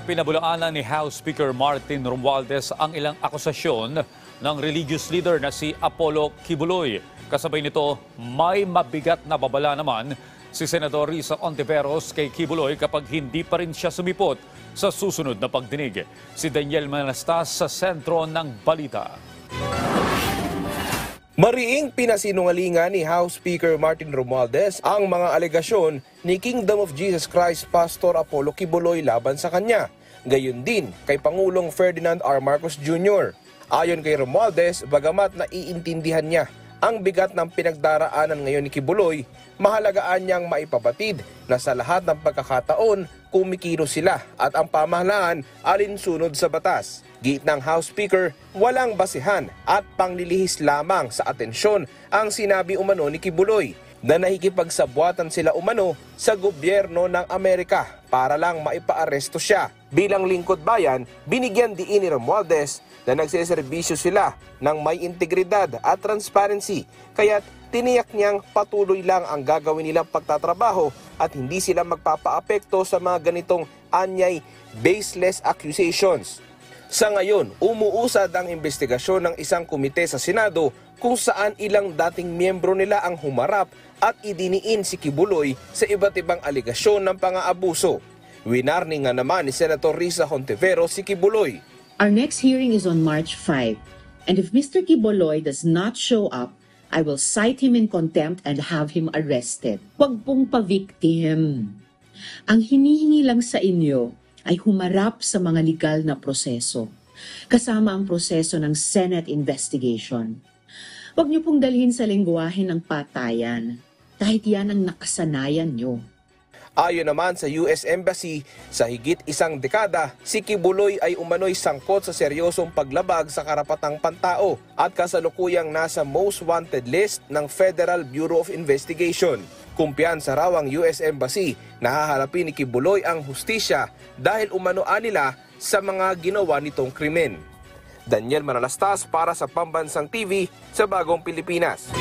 Pinabulaanan ni House Speaker Martin Romualdez ang ilang akusasyon ng religious leader na si Apollo Kibuloy. Kasabay nito, may mabigat na babala naman si Senador Risa Hontiveros kay Kibuloy kapag hindi pa rin siya sumipot sa susunod na pagdinig. Si Daniel Manastas sa sentro ng balita. Mariing pinasinungalingan ni House Speaker Martin Romualdez ang mga alegasyon ni Kingdom of Jesus Christ Pastor Apollo Kibuloy laban sa kanya. Gayon din kay Pangulong Ferdinand R. Marcos Jr. Ayon kay Romualdez, bagamat naiintindihan niya ang bigat ng pinagdaraanan ngayon ni Kibuloy, mahalagaan niyang maipabatid na sa lahat ng pagkakataon kumikilos sila at ang pamahalaan alinsunod sa batas. Giit ng House Speaker, walang basihan at panglilihis lamang sa atensyon ang sinabi umano ni Kibuloy na nakikipagsabwatan sila umano sa gobyerno ng Amerika para lang maipaaresto siya. Bilang lingkod bayan, binigyan diin ni Romualdez na nagseserbisyo sila ng may integridad at transparency, kaya't tiniyak niyang patuloy lang ang gagawin nilang pagtatrabaho at hindi sila magpapaapekto sa mga ganitong anyay baseless accusations. Sa ngayon, umuusad ang investigasyon ng isang komite sa Senado kung saan ilang dating miyembro nila ang humarap at idiniin si Kibuloy sa iba't ibang aligasyon ng pang-aabuso. Winarni nga naman ni Senator Risa Hontiveros si Kibuloy. Our next hearing is on March 5, and if Mr. Kibuloy does not show up, I will cite him in contempt and have him arrested. Huwag pong pa-victim. Ang hinihingi lang sa inyo ay humarap sa mga legal na proseso, kasama ang proseso ng Senate investigation. Huwag niyo pong dalhin sa lengguwahe ng patayan, kahit yan ang nakasanayan niyo. Ayon naman sa US Embassy, sa higit isang dekada, si Kibuloy ay umano'y sangkot sa seryosong paglabag sa karapatang pantao at kasalukuyang nasa most wanted list ng Federal Bureau of Investigation. Kumpiyansa raw ang US Embassy na haharapin ni Kibuloy ang hustisya dahil umanoan nila sa mga ginawa nitong krimen. Daniel Manalastas para sa Pambansang TV sa Bagong Pilipinas.